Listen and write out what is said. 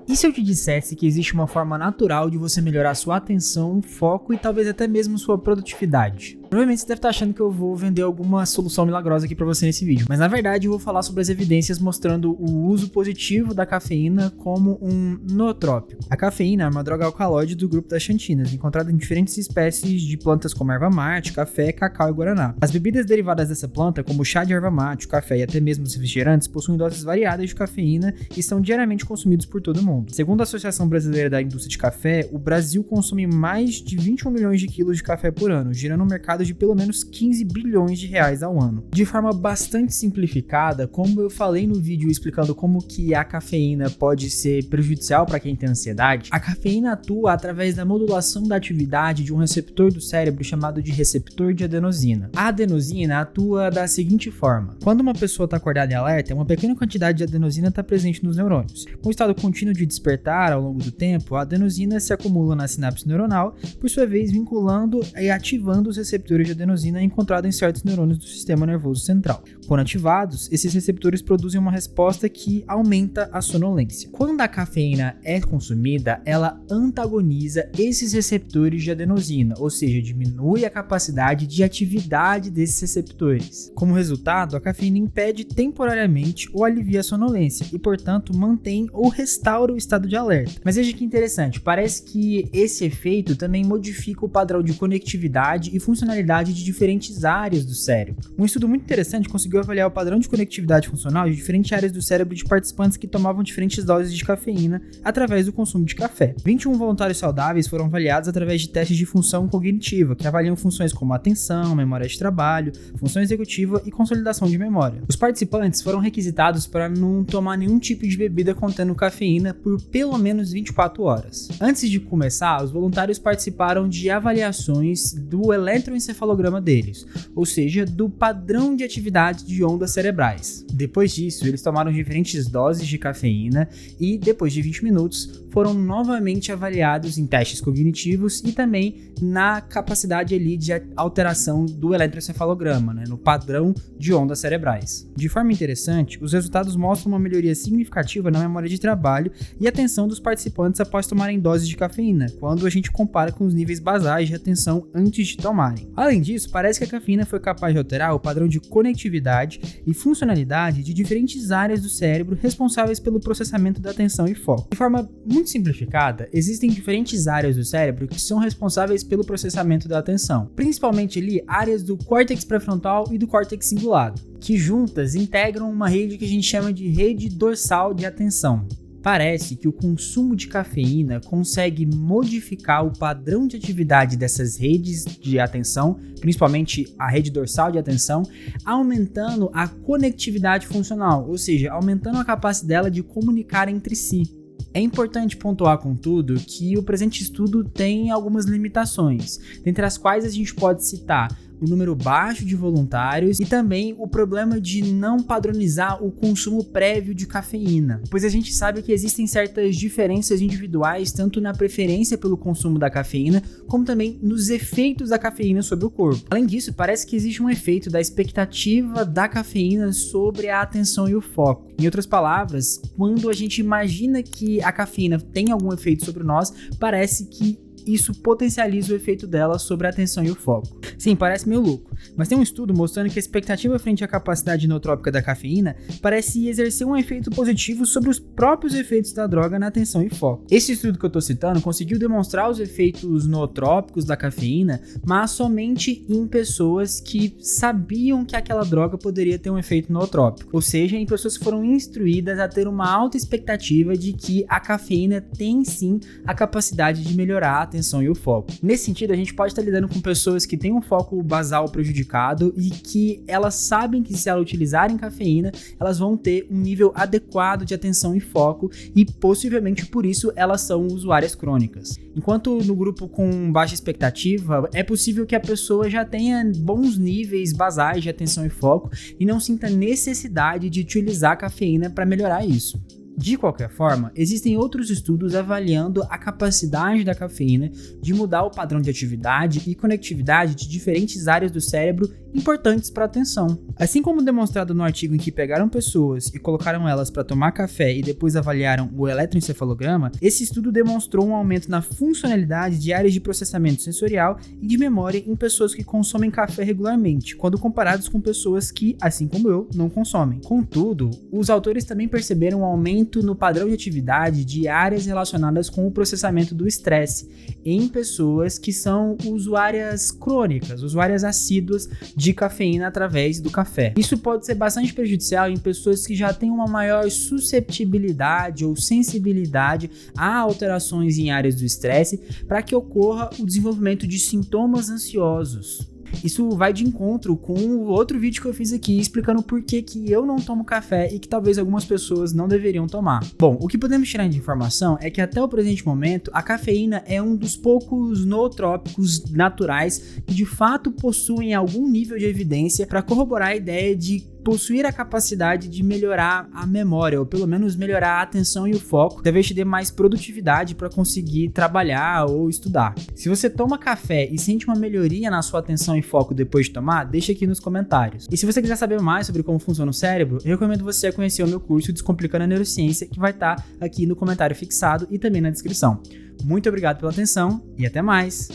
E se eu te dissesse que existe uma forma natural de você melhorar sua atenção, foco e talvez até mesmo sua produtividade? Provavelmente você deve estar achando que eu vou vender alguma solução milagrosa aqui pra você nesse vídeo, mas na verdade eu vou falar sobre as evidências mostrando o uso positivo da cafeína como um nootrópico. A cafeína é uma droga alcaloide do grupo das xantinas, encontrada em diferentes espécies de plantas como erva mate, café, cacau e guaraná. As bebidas derivadas dessa planta, como o chá de erva mate, o café e até mesmo os refrigerantes, possuem doses variadas de cafeína e são diariamente consumidos por todo mundo. Segundo a Associação Brasileira da Indústria de Café, o Brasil consome mais de 21 milhões de quilos de café por ano, gerando um mercado de pelo menos 15 bilhões de reais ao ano. De forma bastante simplificada, como eu falei no vídeo explicando como que a cafeína pode ser prejudicial para quem tem ansiedade, a cafeína atua através da modulação da atividade de um receptor do cérebro chamado de receptor de adenosina. A adenosina atua da seguinte forma: quando uma pessoa está acordada e alerta, uma pequena quantidade de adenosina está presente nos neurônios. Com o estado contínuo de despertar ao longo do tempo, a adenosina se acumula na sinapse neuronal, por sua vez vinculando e ativando os receptores de adenosina encontrados em certos neurônios do sistema nervoso central. Quando ativados, esses receptores produzem uma resposta que aumenta a sonolência. Quando a cafeína é consumida, ela antagoniza esses receptores de adenosina, ou seja, diminui a capacidade de atividade desses receptores. Como resultado, a cafeína impede temporariamente ou alivia a sonolência e, portanto, mantém ou restaura o estado de alerta. Mas veja que interessante, parece que esse efeito também modifica o padrão de conectividade e funcionalidade de diferentes áreas do cérebro. Um estudo muito interessante conseguiu avaliar o padrão de conectividade funcional de diferentes áreas do cérebro de participantes que tomavam diferentes doses de cafeína através do consumo de café. 21 voluntários saudáveis foram avaliados através de testes de função cognitiva, que avaliam funções como atenção, memória de trabalho, função executiva e consolidação de memória. Os participantes foram requisitados para não tomar nenhum tipo de bebida contendo cafeína por pelo menos 24 horas. Antes de começar, os voluntários participaram de avaliações do eletroencefalograma deles, ou seja, do padrão de atividade de ondas cerebrais. Depois disso, eles tomaram diferentes doses de cafeína e, depois de 20 minutos, foram novamente avaliados em testes cognitivos e também na capacidade ali de alteração do eletroencefalograma, no padrão de ondas cerebrais. De forma interessante, os resultados mostram uma melhoria significativa na memória de trabalho e atenção dos participantes após tomarem doses de cafeína, quando a gente compara com os níveis basais de atenção antes de tomarem. Além disso, parece que a cafeína foi capaz de alterar o padrão de conectividade e funcionalidade de diferentes áreas do cérebro responsáveis pelo processamento da atenção e foco. De forma muito simplificada, existem diferentes áreas do cérebro que são responsáveis pelo processamento da atenção, principalmente ali áreas do córtex pré-frontal e do córtex cingulado, que juntas integram uma rede que a gente chama de rede dorsal de atenção. Parece que o consumo de cafeína consegue modificar o padrão de atividade dessas redes de atenção, principalmente a rede dorsal de atenção, aumentando a conectividade funcional, ou seja, aumentando a capacidade dela de comunicar entre si. É importante pontuar, contudo, que o presente estudo tem algumas limitações, dentre as quais a gente pode citar o número baixo de voluntários e também o problema de não padronizar o consumo prévio de cafeína, pois a gente sabe que existem certas diferenças individuais tanto na preferência pelo consumo da cafeína, como também nos efeitos da cafeína sobre o corpo. Além disso, parece que existe um efeito da expectativa da cafeína sobre a atenção e o foco. Em outras palavras, quando a gente imagina que a cafeína tem algum efeito sobre nós, parece que isso potencializa o efeito dela sobre a atenção e o foco. Sim, parece meio louco, mas tem um estudo mostrando que a expectativa frente à capacidade nootrópica da cafeína parece exercer um efeito positivo sobre os próprios efeitos da droga na atenção e foco. Esse estudo que eu estou citando conseguiu demonstrar os efeitos nootrópicos da cafeína, mas somente em pessoas que sabiam que aquela droga poderia ter um efeito nootrópico, ou seja, em pessoas que foram instruídas a ter uma alta expectativa de que a cafeína tem sim a capacidade de melhorar a atenção e o foco. Nesse sentido, a gente pode estar lidando com pessoas que têm um foco basal prejudicado e que elas sabem que se elas utilizarem cafeína, elas vão ter um nível adequado de atenção e foco e possivelmente por isso elas são usuárias crônicas. Enquanto no grupo com baixa expectativa, é possível que a pessoa já tenha bons níveis basais de atenção e foco e não sinta necessidade de utilizar a cafeína para melhorar isso. De qualquer forma, existem outros estudos avaliando a capacidade da cafeína de mudar o padrão de atividade e conectividade de diferentes áreas do cérebro importantes para a atenção. Assim como demonstrado no artigo em que pegaram pessoas e colocaram elas para tomar café e depois avaliaram o eletroencefalograma, esse estudo demonstrou um aumento na funcionalidade de áreas de processamento sensorial e de memória em pessoas que consomem café regularmente, quando comparados com pessoas que, assim como eu, não consomem. Contudo, os autores também perceberam um aumento no padrão de atividade de áreas relacionadas com o processamento do estresse em pessoas que são usuárias crônicas, usuárias assíduas de cafeína através do café. Isso pode ser bastante prejudicial em pessoas que já têm uma maior susceptibilidade ou sensibilidade a alterações em áreas do estresse para que ocorra o desenvolvimento de sintomas ansiosos. Isso vai de encontro com o outro vídeo que eu fiz aqui explicando por que eu não tomo café e que talvez algumas pessoas não deveriam tomar. Bom, o que podemos tirar de informação é que até o presente momento a cafeína é um dos poucos nootrópicos naturais que de fato possuem algum nível de evidência para corroborar a ideia de possuir a capacidade de melhorar a memória, ou pelo menos melhorar a atenção e o foco, talvez te dê mais produtividade para conseguir trabalhar ou estudar. Se você toma café e sente uma melhoria na sua atenção e foco depois de tomar, deixa aqui nos comentários. E se você quiser saber mais sobre como funciona o cérebro, eu recomendo você conhecer o meu curso Descomplicando a Neurociência, que vai estar aqui no comentário fixado e também na descrição. Muito obrigado pela atenção e até mais!